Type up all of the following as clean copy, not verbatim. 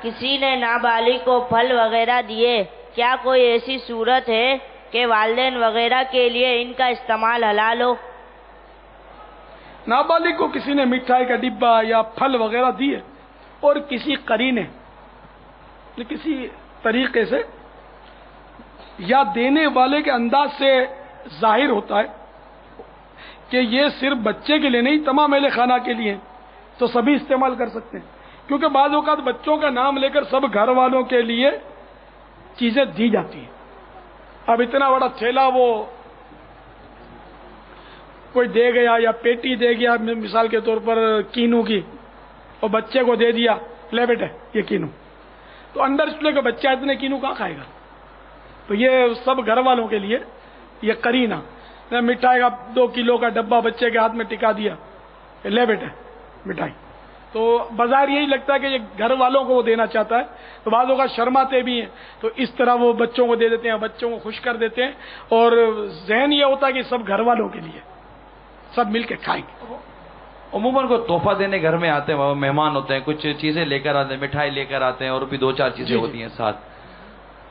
کسی نے نابالغ کو پھل وغیرہ دیے، کیا کوئی ایسی صورت ہے کہ والدین وغیرہ کے لیے ان کا استعمال حلال ہو؟ نابالغ کو کسی نے مٹھائی کا ڈبہ یا پھل وغیرہ دیے اور کسی قرینے کسی طریقے سے یا دینے والے کے انداز سے ظاہر ہوتا ہے کہ یہ صرف بچے کے لیے نہیں، تمام اہل خانہ کے لیے، تو سبھی استعمال کر سکتے ہیں، کیونکہ بعض اوقات بچوں کا نام لے کر سب گھر والوں کے لیے چیزیں دی جاتی ہیں۔ اب اتنا بڑا تھیلا وہ کوئی دے گیا یا پیٹی دے گیا مثال کے طور پر کینو کی، اور بچے کو دے دیا، لے بیٹے یہ کینو، تو انڈرسٹینڈ کہ بچہ اتنے کینو کہاں کھائے گا؟ تو یہ سب گھر والوں کے لیے یہ قرینہ، مٹھائی کا 2 کلو کا ڈبہ بچے کے ہاتھ میں ٹکا دیا، لے بیٹے مٹھائی، تو بظاہر یہی لگتا ہے کہ یہ گھر والوں کو وہ دینا چاہتا ہے، تو بعضوں کا شرماتے بھی ہیں، تو اس طرح وہ بچوں کو دے دیتے ہیں، بچوں کو خوش کر دیتے ہیں، اور ذہن یہ ہوتا ہے کہ سب گھر والوں کے لیے، سب مل کے کھائیں گے۔ عموماً کو تحفہ دینے گھر میں آتے ہیں، وہ مہمان ہوتے ہیں، کچھ چیزیں لے کر آتے ہیں، مٹھائی لے کر آتے ہیں، اور بھی 2-4 چیزیں ہوتی ہیں ساتھ۔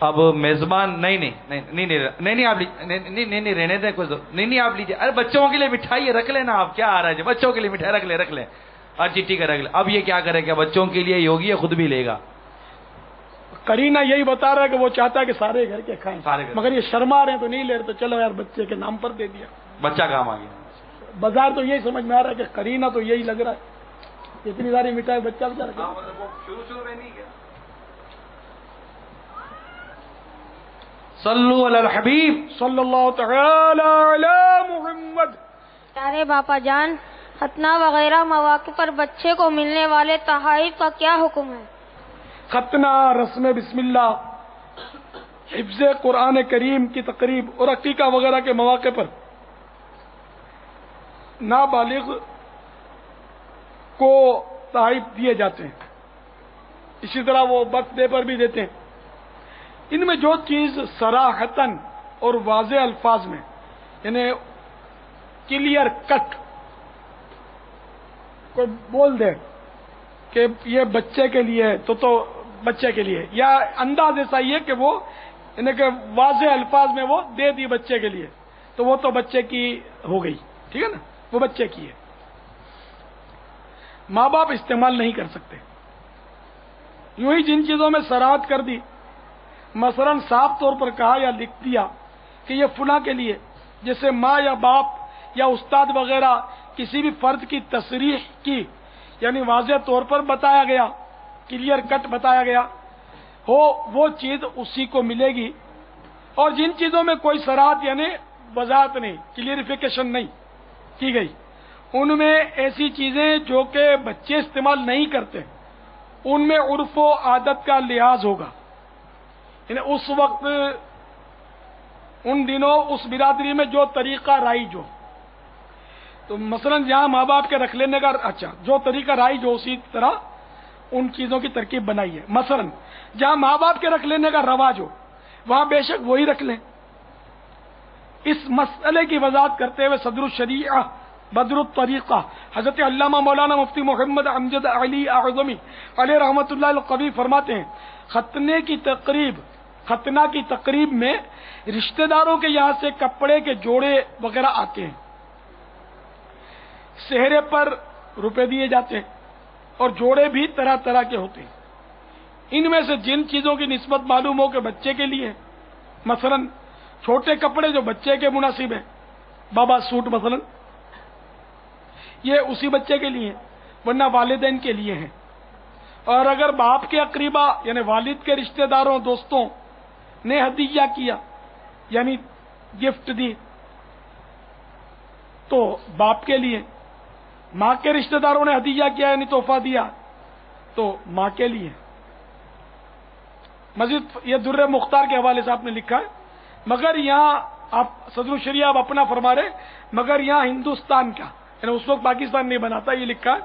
اب میزبان نہیں آپ نہیں رہنے دیں، کچھ نہیں آپ لیجیے، ارے بچوں کے لیے مٹھائی رکھ لینا، آپ کیا آ رہا ہے، بچوں کے لیے مٹھائی رکھ لیں، اور چٹی کا رکھ لیں۔ اب یہ کیا کرے گا، بچوں کے لیے ہوگی یا خود بھی لے گا؟ کرینہ یہی بتا رہا ہے کہ وہ چاہتا ہے کہ سارے گھر کے کھائیں، مگر یہ شرما رہے ہیں تو نہیں لے رہے، تو چلو یار بچے کے نام پر دے دیا، بچہ کام آ گیا۔ بازار تو یہی سمجھ میں آ رہا ہے کہ کرینہ تو یہی لگ رہا ہے، اتنی ساری مٹھائی بچہ بچہ شروع میں نہیں گیا۔ صلو علی الحبیب صلی اللہ تعالی علی محمد۔ پیارے باپا جان، ختنہ وغیرہ مواقع پر بچے کو ملنے والے تحائف کا کیا حکم ہے؟ ختنہ، رسم بسم اللہ، حفظ قرآن کریم کی تقریب اور عقیقہ وغیرہ کے مواقع پر نابالغ کو تحائف دیے جاتے ہیں، اسی طرح وہ برتھ ڈے پر بھی دیتے ہیں۔ ان میں جو چیز صراحتاً اور واضح الفاظ میں، یعنی کلیئر کٹ کوئی بول دے کہ یہ بچے کے لیے ہے تو بچے کے لیے، یا انداز ایسا ہی ہے کہ وہ یعنی کہ واضح الفاظ میں وہ دے دی بچے کے لیے، تو وہ تو بچے کی ہو گئی، ٹھیک ہے نا، وہ بچے کی ہے، ماں باپ استعمال نہیں کر سکتے۔ یوں ہی جن چیزوں میں صراحت کر دی، مثلا صاف طور پر کہا یا لکھ دیا کہ یہ فلاں کے لیے، جیسے ماں یا باپ یا استاد وغیرہ کسی بھی فرد کی تصریح کی، یعنی واضح طور پر بتایا گیا، کلیئر کٹ بتایا گیا ہو، وہ چیز اسی کو ملے گی۔ اور جن چیزوں میں کوئی صراحت یعنی وضاحت نہیں، کلیئرفیکیشن نہیں کی گئی، ان میں ایسی چیزیں جو کہ بچے استعمال نہیں کرتے، ان میں عرف و عادت کا لحاظ ہوگا، یعنی اس وقت ان دنوں اس برادری میں جو طریقہ رائج ہو، تو مثلا جہاں ماں باپ کے رکھ لینے کا جو طریقہ رائج ہو، اسی طرح ان چیزوں کی ترکیب بنائی ہے۔ مثلا جہاں ماں باپ کے رکھ لینے کا رواج ہو، وہاں بے شک وہی رکھ لیں۔ اس مسئلے کی وضاحت کرتے ہوئے صدر الشریعہ بدر الطریقہ حضرت علامہ مولانا مفتی محمد امجد علی اعظمی علیہ رحمۃ اللہ القوی فرماتے ہیں، ختنہ کی تقریب میں رشتہ داروں کے یہاں سے کپڑے کے جوڑے وغیرہ آتے ہیں، سہرے پر روپے دیے جاتے ہیں، اور جوڑے بھی طرح طرح کے ہوتے ہیں۔ ان میں سے جن چیزوں کی نسبت معلوم ہو کہ بچے کے لیے، مثلا چھوٹے کپڑے جو بچے کے مناسب ہیں، بابا سوٹ مثلا، یہ اسی بچے کے لیے، ورنہ والدین کے لیے ہیں۔ اور اگر باپ کے اقریبا یعنی والد کے رشتہ داروں دوستوں نے ہدیہ کیا یعنی گفٹ دی تو باپ کے لیے، ماں کے رشتہ داروں نے ہدیہ کیا یعنی تحفہ دیا تو ماں کے لیے۔ مزید یہ در مختار کے حوالے سے آپ نے لکھا ہے، مگر یہاں آپ صدر الشریعہ آپ اپنا فرما رہے، مگر یہاں ہندوستان کا یعنی اس وقت پاکستان نہیں بناتا، یہ لکھا ہے،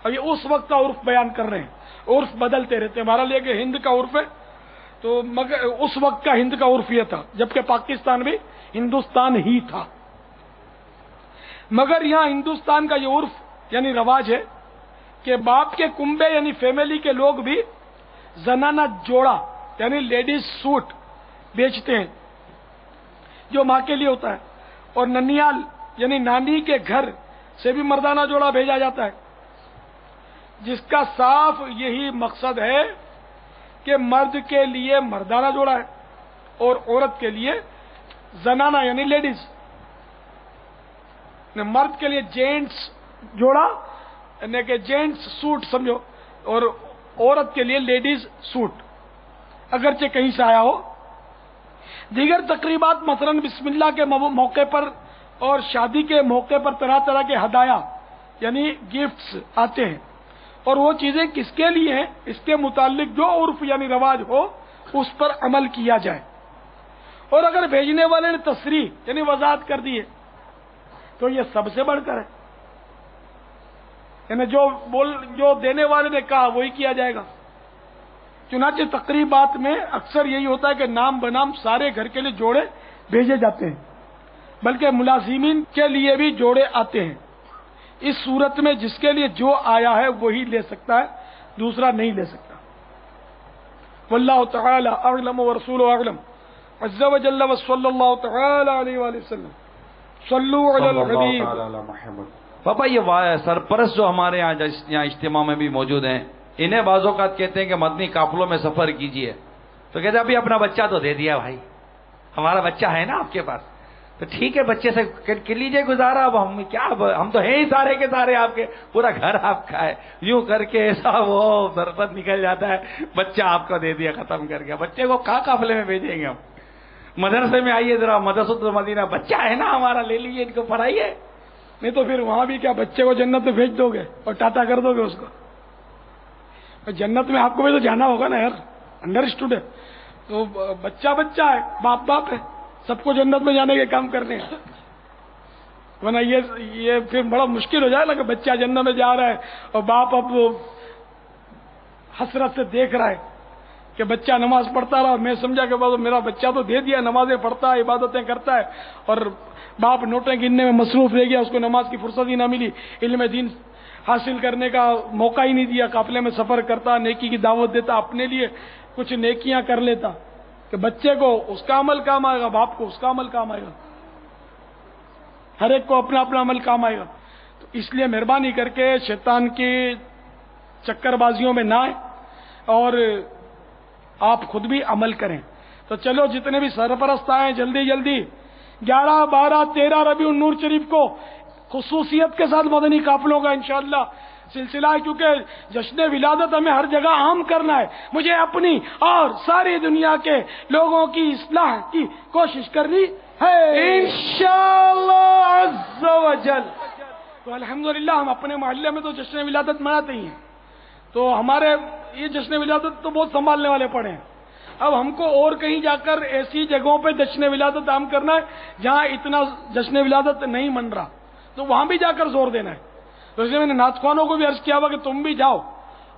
اور یہ اس وقت کا عرف بیان کر رہے ہیں، عرف بدلتے رہتے ہیں۔ ہمارا لے کہ ہند کا عرف ہے، تو مگر اس وقت کا ہند کا عرف یہ تھا، جبکہ پاکستان بھی ہندوستان ہی تھا۔ مگر یہاں ہندوستان کا یہ عرف یعنی رواج ہے کہ باپ کے کنبے یعنی فیملی کے لوگ بھی जनाना जोड़ा यानी लेडीज सूट बेचते हैं जो माँ के लिए होता है, और ननियाल यानी नानी के घर से भी मर्दाना जोड़ा भेजा जाता है, जिसका साफ यही मकसद है कि मर्द के लिए मर्दाना जोड़ा है और औरत के लिए जनाना यानी लेडीज। मर्द के लिए जेंट्स जोड़ा यानी कि जेंट्स सूट समझो, और औरत के लिए लेडीज सूट, अगरचे कहीं से आया हो। दीगर तकरीबात मसलन बिस्मिल्लाह के मौके पर और शादी के मौके पर तरह तरह के हदाया यानी गिफ्ट्स आते हैं, और वो चीजें किसके लिए हैं इसके मुतालिक जो उर्फ यानी रवाज हो उस पर अमल किया जाए। और अगर भेजने वाले ने तसरीह यानी वजाहत कर दी है तो ये सबसे बढ़कर है, यानी जो देने वाले ने कहा वही किया जाएगा। चुनाचे तकरीबात में अक्सर यही होता है कि नाम बनाम सारे घर के लिए जोड़े भेजे जाते हैं, बल्कि मुलाजिमीन के लिए भी जोड़े आते हैं। इस सूरत में जिसके लिए जो आया है वही ले सकता है, दूसरा नहीं ले सकता। वल्लाहु तआला अअलम व रसूलुहु अअलम। अज़्ज़ा व जल्ल व सल्लल्लाहु तआला अलैहि व सल्लम। सल्लु अलल हबीब। पापा ये सरपरस्त जो हमारे यहाँ इज्तिमा में भी मौजूद हैं, इन्हें बाज़ औक़ात कहते हैं कि मदनी काफिलों में सफर कीजिए, तो कहते हैं अभी अपना बच्चा तो दे दिया भाई, हमारा बच्चा है ना आपके पास, तो ठीक है बच्चे से कर लीजिए गुजारा, अब हम क्या, हम तो हैं ही सारे के सारे आपके, पूरा घर आपका है, यूं करके ऐसा वो सरपत निकल जाता है, बच्चा आपको दे दिया, खत्म कर गया। बच्चे को कहाँ काफिले में भेजेंगे हम? मदरसे में आइए जरा, मदरसतुल मदीना, बच्चा है ना हमारा, ले लीजिए, इनको पढ़ाइए। नहीं तो फिर वहां भी क्या बच्चे को जन्नत में भेज दोगे और टाटा कर दोगे उसको? जन्नत में आपको भी तो जाना होगा ना यार, अंडरस्टूड है। तो बच्चा बच्चा है, बाप बाप है, सबको जन्नत में जाने के काम करने हैं, वरना ये फिर बड़ा मुश्किल हो जाएगा कि बच्चा जन्नत में जा रहा है और बाप अब हसरत से देख रहा है कि बच्चा नमाज पढ़ता रहा, मैं समझा कि बाबा मेरा बच्चा तो दे दिया, नमाजें पढ़ता है, इबादतें करता है, और बाप नोटें गिनने में मसरूफ रह गया, उसको नमाज की फुर्सत ही ना मिली, इल्म दीन हासिल करने का मौका ही नहीं दिया, काफिले में सफर करता, नेकी की दावत देता, अपने लिए कुछ नेकियां कर लेता, कि बच्चे को उसका अमल काम आएगा, बाप को उसका अमल काम आएगा, हर एक को अपना अपना अमल काम आएगा। तो इसलिए मेहरबानी करके शैतान की चक्करबाजियों में ना आए और आप खुद भी अमल करें। तो चलो जितने भी सरपरस्त आए जल्दी जल्दी 11, 12, 13 रबीउन नूर शरीफ को खुसूसियत के साथ मदनी काफिलों का इंशाअल्लाह सिलसिला है, क्योंकि जश्न विलादत हमें हर जगह आम करना है। मुझे अपनी और सारी दुनिया के लोगों की इस्लाह की कोशिश करनी है इंशाअल्लाह अज़्ज़ा व जल। तो अल्हम्दुलिल्लाह हम अपने मोहल्ले में तो जश्न विलादत मनाते ही हैं, तो हमारे ये जश्न विलादत तो बहुत संभालने वाले पड़े हैं। अब हमको और कहीं जाकर ऐसी जगहों पे जश्न विलादत आम करना है जहां इतना जश्न विलादत नहीं मन रहा, तो वहां भी जाकर जोर देना है। तो इसलिए मैंने नातखानों को भी अर्ज किया हुआ कि तुम भी जाओ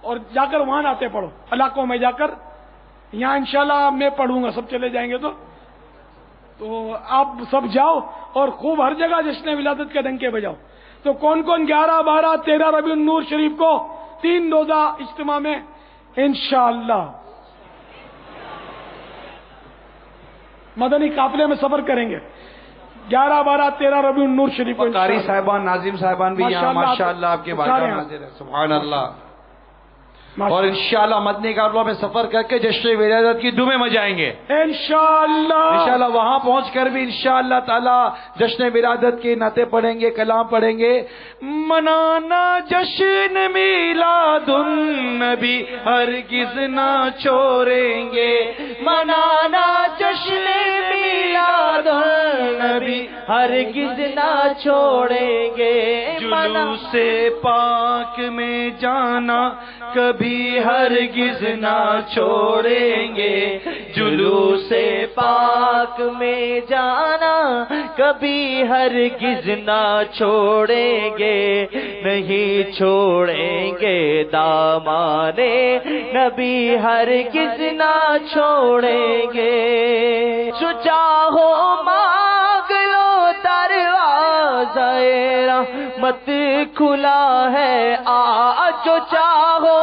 और जाकर वहां नाते पढ़ो, इलाकों में जाकर। यहाँ इंशाल्लाह मैं पढ़ूंगा, सब चले जाएंगे तो आप सब जाओ और खूब हर जगह जश्न विलादत के डंके बजाओ। तो कौन कौन 11, 12, 13 रबीउन नूर शरीफ को 3 रोजा इज्तिमा में इंशाअल्लाह मदनी काफिले में सफर करेंगे? 11, 12, 13 रबीउन नूर शरीफ को कारी साहिबान, नाजिम साहिबान भी यहाँ माशाअल्लाह आपके बारगाह में हाजिर है, सुभान अल्लाह। और इंशाअल्लाह मदनी काफिलों में सफर करके जश्न विलादत की धूमें मचाएंगे इंशाअल्लाह। वहां पहुंचकर भी इंशाअल्लाह ताला जश्न विलादत की नाते पढ़ेंगे, कलाम पढ़ेंगे। मनाना जश्न मिलादुन नबी हरगिज ना छोड़ेंगे, मनाना जश्न मिलादुन नबी हरगिज ना छोड़ेंगे, जुलूसे पाक में जाना कभी हरगिज ना छोड़ेंगे, जुलूसे पाक में जाना कभी हरगिज ना छोड़ेंगे, नहीं छोड़ेंगे दामाने नबी हरगिज ना छोड़ेंगे। जो चाहो मांग लो दरवाज़ा रहमत खुला है, आज जो चाहो